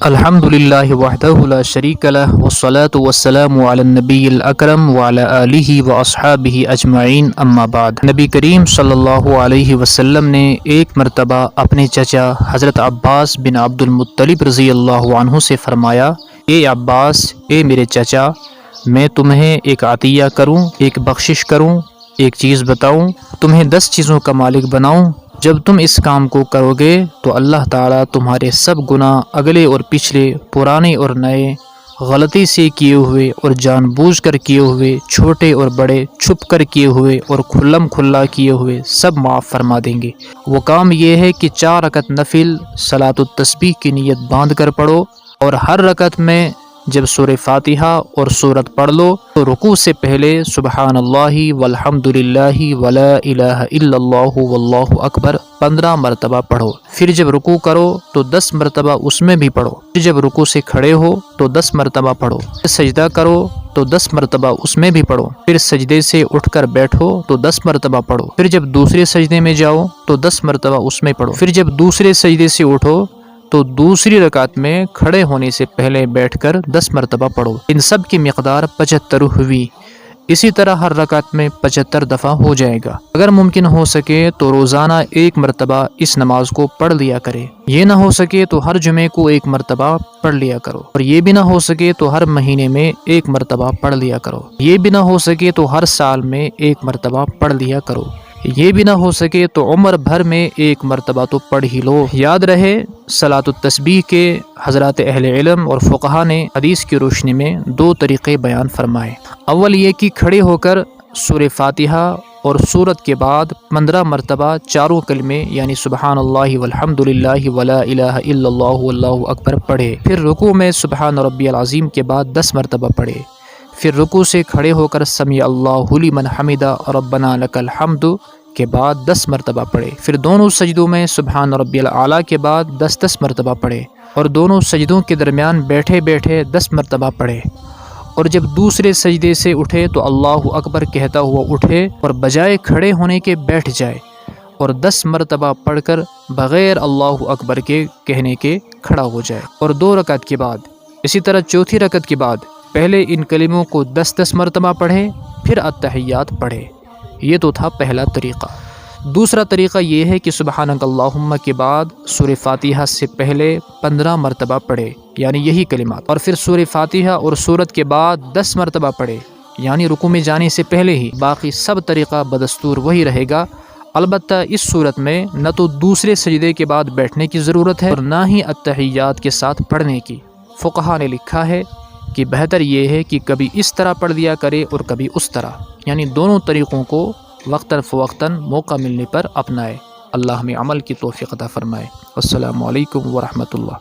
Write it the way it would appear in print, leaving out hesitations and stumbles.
الحمد للہ وحدہ لا شریک لہ والصلاة والسلام علی النبی الاکرم وعلی آلہ واصحابہ اجمعین اما بعد۔ نبی کریم صلی اللہ علیہ وسلم نے ایک مرتبہ اپنے چچا حضرت عباس بن عبد المطلب رضی اللہ عنہ سے فرمایا، اے عباس، اے میرے چچا، میں تمہیں ایک عطیہ کروں، ایک بخشش کروں، ایک چیز بتاؤں، تمہیں 10 چیزوں کا مالک بناؤں؟ جب تم اس کام کو کرو گے تو اللہ تعالیٰ تمہارے سب گناہ، اگلے اور پچھلے، پرانے اور نئے، غلطی سے کیے ہوئے اور جان بوجھ کر کیے ہوئے، چھوٹے اور بڑے، چھپ کر کیے ہوئے اور کھلم کھلا کیے ہوئے، سب معاف فرما دیں گے۔ وہ کام یہ ہے کہ 4 رکعت نفل صلاۃ التسبیح کی نیت باندھ کر پڑھو، اور ہر رکعت میں جب سورہ فاتحہ اور سورت پڑھ لو تو رکوع سے پہلے سبحان اللہ والحمد للہ ولا الہ الا اللہ واللہ اکبر 15 مرتبہ پڑھو۔ پھر جب رکوع کرو تو 10 مرتبہ اس میں بھی پڑھو۔ پھر جب رکوع سے کھڑے ہو تو 10 مرتبہ پڑھو۔ پھر سجدہ کرو تو 10 مرتبہ اس میں بھی پڑھو۔ پھر سجدے سے اٹھ کر بیٹھو تو 10 مرتبہ پڑھو۔ پھر جب دوسرے سجدے میں جاؤ تو 10 مرتبہ اس میں پڑھو۔ پھر جب دوسرے سجدے سے اٹھو تو دوسری رکعت میں کھڑے ہونے سے پہلے بیٹھ کر 10 مرتبہ پڑھو۔ ان سب کی مقدار 75 ہوئی۔ اسی طرح ہر رکعت میں 75 دفعہ ہو جائے گا۔ اگر ممکن ہو سکے تو روزانہ 1 مرتبہ اس نماز کو پڑھ لیا کرے۔ یہ نہ ہو سکے تو ہر جمعے کو 1 مرتبہ پڑھ لیا کرو، اور یہ بھی نہ ہو سکے تو ہر مہینے میں 1 مرتبہ پڑھ لیا کرو۔ یہ بھی نہ ہو سکے تو ہر سال میں 1 مرتبہ پڑھ لیا کرو۔ یہ بھی نہ ہو سکے تو عمر بھر میں 1 مرتبہ تو پڑھ ہی لو۔ یاد رہے، صلاۃ التسبیح کے حضرات اہل علم اور فقہا نے حدیث کی روشنی میں 2 طریقے بیان فرمائے۔ اول یہ کہ کھڑے ہو کر سورہ فاتحہ اور سورت کے بعد 15 مرتبہ چاروں کلمے یعنی سبحان اللہ والحمد للہ ولا الہ الا اللہ واللہ اکبر پڑھے۔ پھر رکوع میں سبحان ربی العظیم کے بعد 10 مرتبہ پڑھے۔ پھر رکوع سے کھڑے ہو کر سمیع اللہ لمن حمدہ ربنا لک الحمد کے بعد 10 مرتبہ پڑھے۔ پھر دونوں سجدوں میں سبحان ربی الاعلیٰ کے بعد 10 مرتبہ پڑھے، اور دونوں سجدوں کے درمیان بیٹھے بیٹھے 10 مرتبہ پڑھے، اور جب دوسرے سجدے سے اٹھے تو اللہ اکبر کہتا ہوا اٹھے اور بجائے کھڑے ہونے کے بیٹھ جائے، اور 10 مرتبہ پڑھ کر بغیر اللہ اکبر کے کہنے کے کھڑا ہو جائے، اور 2 رکعت کے بعد اسی طرح چوتھی رکعت کے بعد پہلے ان کلموں کو 10 مرتبہ پڑھے، پھر التحیات پڑھے۔ یہ تو تھا پہلا طریقہ۔ دوسرا طریقہ یہ ہے کہ سبحانک اللہم کے بعد سورہ فاتحہ سے پہلے 15 مرتبہ پڑھے، یعنی یہی کلمات، اور پھر سورہ فاتحہ اور سورت کے بعد 10 مرتبہ پڑھے، یعنی رکوع میں جانے سے پہلے ہی۔ باقی سب طریقہ بدستور وہی رہے گا، البتہ اس صورت میں نہ تو دوسرے سجدے کے بعد بیٹھنے کی ضرورت ہے اور نہ ہی التحیات کے ساتھ پڑھنے کی۔ فقہا نے لکھا ہے کہ بہتر یہ ہے کہ کبھی اس طرح پڑھ دیا کرے اور کبھی اس طرح، یعنی دونوں طریقوں کو وقتاً فوقتاً موقع ملنے پر اپنائے۔ اللہ ہمیں عمل کی توفیق عطا فرمائے۔ السلام علیکم ورحمۃ اللہ۔